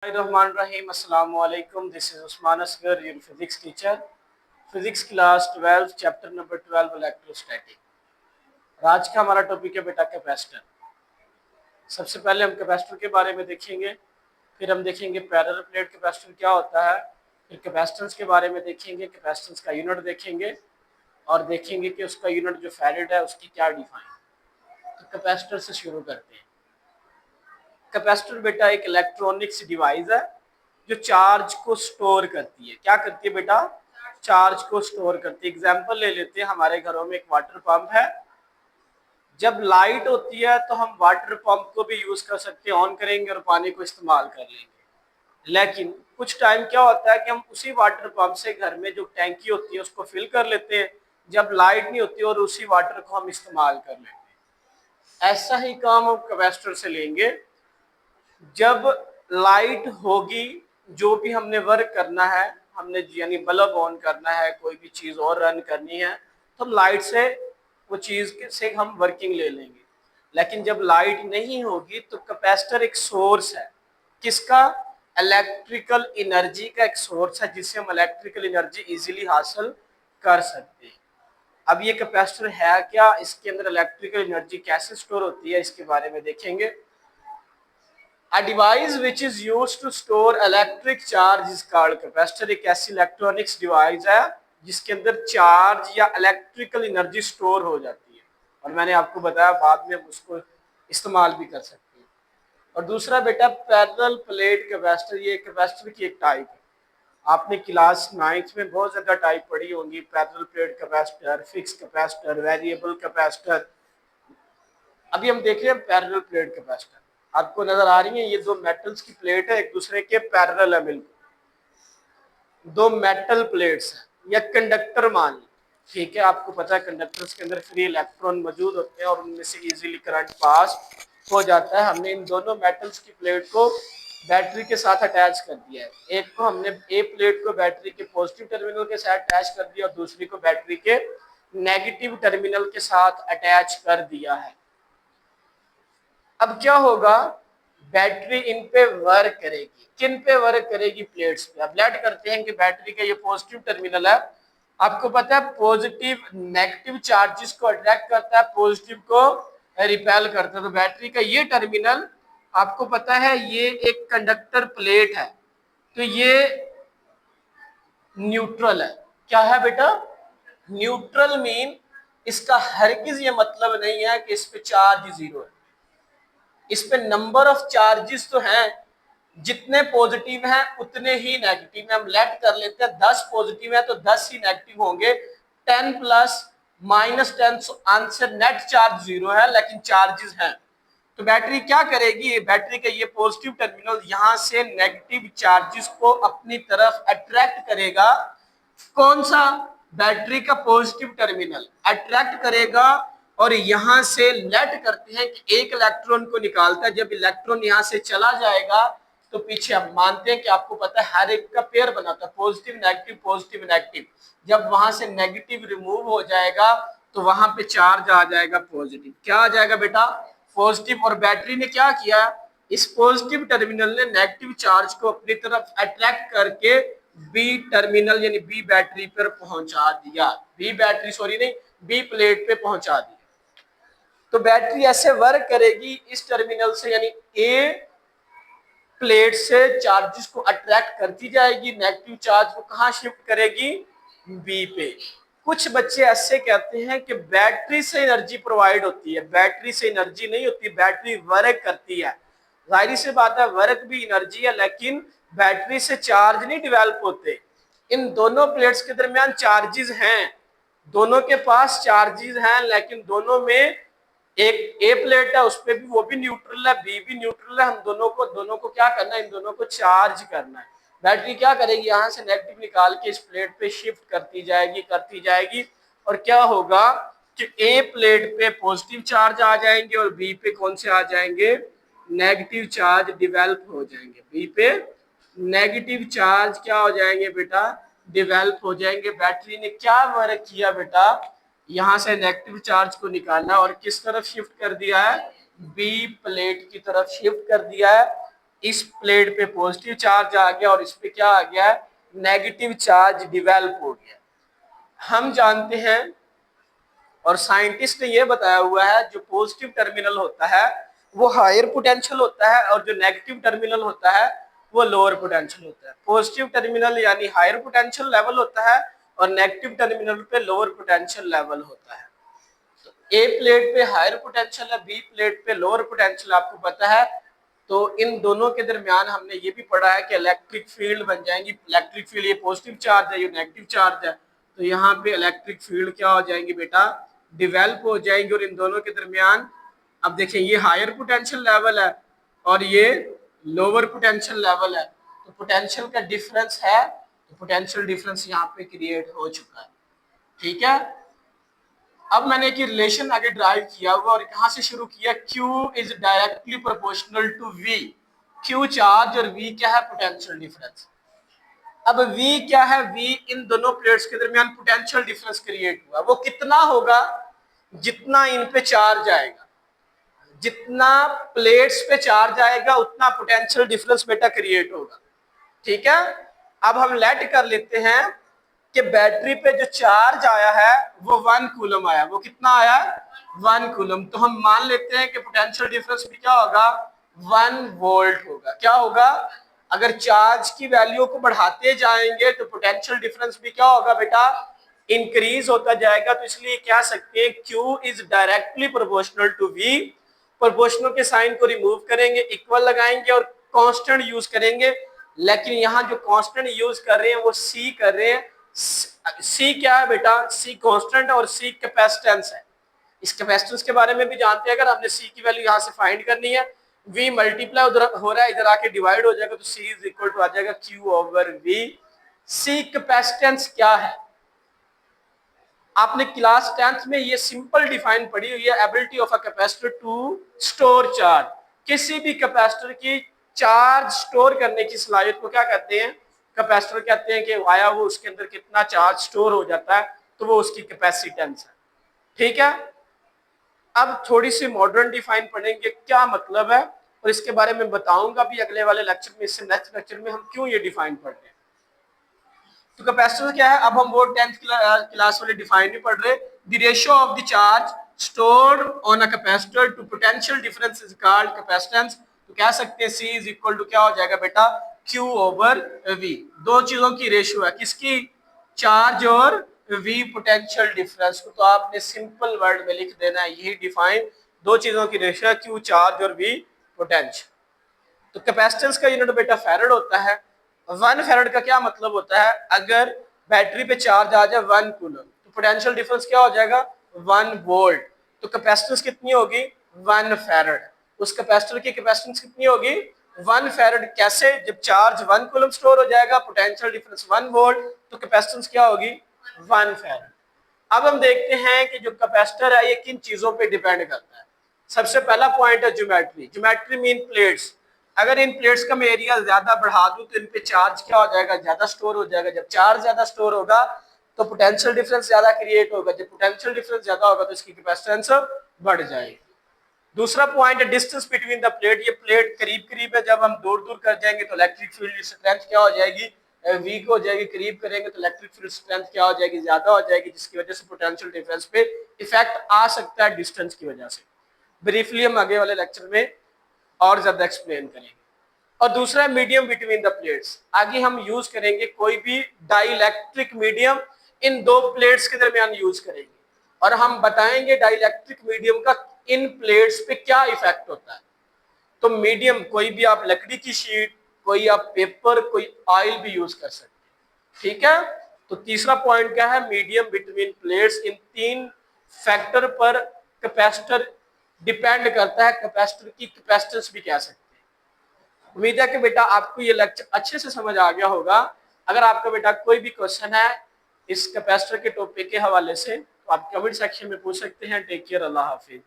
Bismillahirrahmanirrahim. Assalamu alaikum. This is Usman Asghar, your physics teacher. Physics class 12, chapter number 12, electrostatic. आज का हमारा topic है बेटा capacitor. सबसे पहले हम कैपेसिटर के बारे में देखेंगे, फिर हम देखेंगे पैरेलल प्लेट कैपेसिटर क्या होता है, फिर कैपेसिटेंस के बारे में देखेंगे, कैपेसिटेंस का यूनिट देखेंगे और देखेंगे कि उसका यूनिट जो फैराड है उसकी क्या डिफाइन। तो कैपेसिटर से शुरू करते हैं। कैपेसिटर बेटा एक इलेक्ट्रॉनिक्स डिवाइस है जो चार्ज को स्टोर करती है। क्या करती है बेटा? चार्ज को स्टोर करती है। एग्जांपल ले लेते हैं, हमारे घरों में एक वाटर पंप है। जब लाइट होती है तो हम वाटर पंप को भी यूज कर सकते हैं, ऑन करेंगे और पानी को इस्तेमाल कर लेंगे। लेकिन कुछ टाइम क्या होता है कि हम उसी वाटर पंप से घर में जो टैंकी होती है उसको फिल कर लेते हैं जब लाइट नहीं होती और उसी वाटर को हम इस्तेमाल कर लेते हैं। ऐसा ही काम हम कैपेसिटर से लेंगे। जब लाइट होगी, जो भी हमने वर्क करना है, हमने यानी बल्ब ऑन करना है, कोई भी चीज और रन करनी है, तो हम लाइट से वो चीज से हम वर्किंग ले लेंगे। लेकिन जब लाइट नहीं होगी तो कैपेसिटर एक सोर्स है। किसका? इलेक्ट्रिकल एनर्जी का एक सोर्स है जिससे हम इलेक्ट्रिकल एनर्जी इजीली हासिल कर सकते हैं। अब ये कैपेसिटर है क्या, इसके अंदर इलेक्ट्रिकल एनर्जी कैसे स्टोर होती है, इसके बारे में देखेंगे। A device which is used to store electric charge is called capacitor। एक ऐसी इलेक्ट्रॉनिक्स डिवाइस है जिसके अंदर चार्ज या इलेक्ट्रिकल एनर्जी स्टोर हो जाती है, और मैंने आपको बताया बाद में हम उसको इस्तेमाल भी कर सकते हैं। और दूसरा बेटा पैरेलल प्लेट कैपेसिटर, ये कैपेसिटर की एक टाइप है। आपने क्लास 9th में बहुत ज्यादा टाइप पढ़ी होंगी, parallel plate capacitor, fix capacitor, variable capacitor. अभी हम देख रहे हैं पैरेलल प्लेट कैपेसिटर। आपको नजर आ रही है ये दो मेटल्स की प्लेट है, एक दूसरे के पैरेलल है, बिल्कुल दो मेटल प्लेट्स हैं या कंडक्टर मान ली। ठीक है, आपको पता है कंडक्टर्स के अंदर फ्री इलेक्ट्रॉन मौजूद होते हैं और उनमें से इजीली करंट पास हो जाता है। हमने इन दोनों मेटल्स की प्लेट को बैटरी के साथ अटैच कर दिया है। एक को हमने ए प्लेट को बैटरी के पॉजिटिव टर्मिनल के साथ अटैच कर दिया और दूसरी को बैटरी के नेगेटिव टर्मिनल के साथ अटैच कर दिया है। अब क्या होगा, बैटरी इन पे वर्क करेगी। किन पे वर्क करेगी? प्लेट्स पे। अब लेट करते हैं कि बैटरी का ये पॉजिटिव टर्मिनल है। आपको पता है पॉजिटिव नेगेटिव चार्जेस को अट्रैक्ट करता है, पॉजिटिव को रिपेल करता है। तो बैटरी का ये टर्मिनल आपको पता है ये एक कंडक्टर प्लेट है, तो ये न्यूट्रल है। क्या है बेटा? न्यूट्रल मीन इसका हरगिज ये मतलब नहीं है कि इस पे चार्ज जीरो है। इस पे नंबर ऑफ चार्जेस तो हैं, जितने पॉजिटिव हैं उतने ही नेगेटिव हैं। हम लेट कर लेते हैं 10 पॉजिटिव है तो 10 ही नेगेटिव होंगे। 10 plus -10 answer net charge zero है, लेकिन चार्जेस हैं। तो बैटरी क्या करेगी? बैटरी का ये पॉजिटिव टर्मिनल यहां से नेगेटिव चार्जेस को अपनी तरफ अट्रैक्ट करेगा। कौन सा? बैटरी का पॉजिटिव टर्मिनल अट्रैक्ट करेगा और यहां से लेट करते हैं कि एक इलेक्ट्रॉन को निकालता है। जब इलेक्ट्रॉन यहां से चला जाएगा तो पीछे हम मानते हैं कि आपको पता है हर एक का पेयर बनाता है, पॉजिटिव नेगेटिव पॉजिटिव नेगेटिव। जब वहां से नेगेटिव रिमूव हो जाएगा तो वहां पे चार्ज आ जाएगा पॉजिटिव। क्या आ जाएगा बेटा? पॉजिटिव। और बैटरी ने क्या किया, इस पॉजिटिव टर्मिनल ने नेगेटिव चार्ज को अपनी तरफ अट्रैक्ट करके बी टर्मिनल यानी बी बैटरी पर पहुंचा दिया। बी बैटरी सॉरी नहीं, बी प्लेट पे पहुंचा दिया। तो बैटरी ऐसे वर्क करेगी, इस टर्मिनल से यानी ए प्लेट से चार्जेस को अट्रैक्ट करती जाएगी, नेगेटिव चार्ज को कहां शिफ्ट करेगी? बी पे। कुछ बच्चे ऐसे कहते हैं कि बैटरी से एनर्जी प्रोवाइड होती है। बैटरी से एनर्जी नहीं होती, बैटरी वर्क करती है। जाहिर सी बात है वर्क भी एनर्जी है, लेकिन बैटरी से चार्ज नहीं डेवलप होते। इन दोनों प्लेट्स के दरमियान चार्जेस हैं, दोनों के पास चार्जेस हैं, लेकिन दोनों में एक ए प्लेट है उस पर भी वो भी न्यूट्रल है, बी भी न्यूट्रल है। हम दोनों को क्या करना है? इन दोनों को चार्ज करना है। बैटरी क्या करेगी? यहाँ से नेगेटिव निकाल के इस प्लेट पे शिफ्ट करती जाएगी और क्या होगा कि ए प्लेट पे पॉजिटिव चार्ज आ जाएंगे और बी पे कौन से आ जाएंगे? नेगेटिव चार्ज डेवलप हो जाएंगे। बी पे नेगेटिव चार्ज क्या हो जाएंगे बेटा? डेवलप हो जाएंगे। बैटरी ने क्या वर्क किया बेटा? यहां से नेगेटिव चार्ज को निकालना और किस तरफ शिफ्ट कर दिया है? बी प्लेट की तरफ शिफ्ट कर दिया है। इस प्लेट पे पॉजिटिव चार्ज आ गया और इस पे क्या आ गया, नेगेटिव चार्ज डिवेल्प हो गया। हम जानते हैं और साइंटिस्ट ने यह बताया हुआ है, जो पॉजिटिव टर्मिनल होता है वो हायर पोटेंशियल होता है और जो नेगेटिव टर्मिनल होता है वो लोअर पोटेंशियल होता है। पॉजिटिव टर्मिनल यानी हायर पोटेंशियल लेवल होता है और नेगेटिव टर्मिनल पे लोअर पोटेंशियल लेवल होता है। तो ए प्लेट पे हायर पोटेंशियल है, बी प्लेट पे लोअर पोटेंशियल, आपको पता है। तो इन दोनों के दरमियान हमने ये भी पढ़ा है कि इलेक्ट्रिक फील्ड बन जाएंगी। इलेक्ट्रिक फील्ड, ये पॉजिटिव चार्ज है, ये नेगेटिव चार्ज है, तो यहाँ पे इलेक्ट्रिक फील्ड क्या हो जाएंगी बेटा, डिवेल्प हो जाएंगे। और इन दोनों के दरमियान अब देखिए ये हायर पोटेंशियल लेवल है और ये लोअर पोटेंशियल लेवल है, तो पोटेंशियल का डिफरेंस है, तो पोटेंशियल डिफरेंस यहाँ पे क्रिएट हो चुका है। ठीक है, अब मैंने एक रिलेशन आगे ड्राइव किया हुआ और कहां से शुरू किया, Q is directly proportional to V। Q charge और V क्या है, पोटेंशियल डिफरेंस। अब V क्या है, V इन दोनों प्लेट्स के दरमियान पोटेंशियल डिफरेंस क्रिएट हुआ, वो कितना होगा, जितना इन पे चार्ज आएगा, जितना प्लेट्स पे चार्ज आएगा उतना पोटेंशियल डिफरेंस बेटा क्रिएट होगा। ठीक है, अब हम लेट कर लेते हैं कि बैटरी पे जो चार्ज आया है वो 1 कूलम आया, वो कितना आया, 1 कूलम। तो हम मान लेते हैं कि पोटेंशियल डिफरेंस भी क्या होगा, 1 वोल्ट होगा। क्या होगा, अगर चार्ज की वैल्यू को बढ़ाते जाएंगे तो पोटेंशियल डिफरेंस भी क्या होगा बेटा, इंक्रीज होता जाएगा। तो इसलिए कह सकते हैं Q is directly proportional to V। Proportional के साइन को रिमूव करेंगे, इक्वल लगाएंगे और कांस्टेंट यूज करेंगे। लेकिन यहाँ जो कांस्टेंट यूज कर रहे हैं वो C कर रहे हैं। C क्या है बेटा, C कांस्टेंट और C कैपेसिटेंस है। इस कैपेसिटेंस के बारे में भी जानते हैं, अगर हमने C की वैल्यू यहाँ से फाइंड करनी है, V मल्टीप्लाई उधर हो रहा है, इधर आके डिवाइड हो जाएगा, तो C इज इक्वल टू आ जाएगा Q over V। C capacitance क्या है, आपने क्लास 10th में ये सिंपल डिफाइन पढ़ी हुई है, ability of a capacitor to store charge. किसी भी कैपेसिटर की चार्ज स्टोर करने की सलाहियत को क्या कहते हैं, कैपेसिटर कहते हैं। कि आया वो उसके अंदर कितना चार्ज स्टोर हो जाता है, तो वो उसकी कैपेसिटेंस है। ठीक है, अब थोड़ी सी मॉडर्न डिफाइन पढ़ेंगे क्या मतलब है, और इसके बारे में बताऊंगा भी अगले वाले लेक्चर में। इससे नेक्स्ट लेक्चर में हम क्यों ये डिफाइन पढ़ रहे हैं। तो कैपेसिटर क्या है, अब हम वो 10th क्लास वाले डिफाइन नहीं पढ़ रहे। The ratio of the charge stored on a capacitor to potential difference is called capacitance. तो कह सकते हैं C इज इक्वल टू क्या हो जाएगा बेटा, Q ओवर V। दो चीजों की रेशियो है, किसकी, चार्ज और V पोटेंशियल डिफरेंस को। तो आपने सिंपल वर्ड में लिख देना है, यही डिफाइन, दो चीजों की रेशियो है, Q चार्ज और V पोटेंशियल। तो कैपेसिटेंस का यूनिट बेटा फैरड होता है। 1 फैरड का क्या मतलब होता है, अगर बैटरी पे चार्ज आ जाए 1 कूलम, तो पोटेंशियल डिफरेंस क्या हो जाएगा, 1 वोल्ट। तो कैपेसिटेंस कितनी होगी, 1 फैरड। उस कैपेसिटर की कैपेसिटेंस कितनी होगी, 1 फैरड। कैसे, जब चार्ज 1 कूलम स्टोर हो जाएगा, पोटेंशियल डिफरेंस 1 वोल्ट, तो कैपेसिटेंस क्या होगी, 1 फैरड। अब हम देखते हैं कि जो कैपेसिटर है ये किन चीजों पे डिपेंड करता है। सबसे पहला पॉइंट है ज्योमेट्री। Geometry mean plates. अगर इन प्लेट्स का मैं एरिया ज्यादा बढ़ा दूं तो इन पे चार्ज क्या हो जाएगा, ज्यादा स्टोर हो जाएगा। जब चार्ज ज्यादा स्टोर होगा तो पोटेंशियल डिफरेंस ज्यादा क्रिएट होगा। जब पोटेंशियल डिफरेंस ज्यादा होगा तो इसकी कैपेसिटेंस बढ़ जाएगी। दूसरा पॉइंट है डिस्टेंस बिटवीन द प्लेट। ये प्लेट करीब करीब है, जब हम दूर दूर कर जाएंगे तो इलेक्ट्रिक फील्ड स्ट्रेंथ क्या हो जाएगी, वीक हो जाएगी। करीब करेंगे तो इलेक्ट्रिक फील्ड स्ट्रेंथ क्या हो जाएगी, ज्यादा हो जाएगी, जिसकी वजह से पोटेंशियल डिफरेंस पे इफेक्ट आ सकता है डिस्टेंस की वजह से। ब्रीफली हम आगे वाले लेक्चर में और ज्यादा एक्सप्लेन करेंगे। और दूसरा मीडियम बिटवीन द प्लेट्स। आगे हम यूज करेंगे कोई भी डाइलेक्ट्रिक मीडियम इन दो प्लेट्स के दरमियान यूज करेंगे, और हम बताएंगे डाइलेक्ट्रिक मीडियम का इन प्लेट्स पे क्या इफेक्ट होता है। तो मीडियम कोई भी, आप लकड़ी की शीट, कोई आप पेपर, कोई ऑयल भी यूज कर सकते हैं। ठीक है, तो तीसरा पॉइंट क्या है, मीडियम बिटवीन प्लेट्स। इन तीन फैक्टर पर कैपेसिटर डिपेंड करता है, कैपेसिटर की कैपेसिटेंस भी कह सकते हैं। उम्मीद है कि बेटा आपको ये लेक्चर अच्छे से समझ आ गया होगा। अगर आपका बेटा कोई भी क्वेश्चन है इस कैपेसिटर के टॉपिक के हवाले से तो आप कमेंट सेक्शन में पूछ सकते हैं। टेक केयर, अल्लाह हाफिज।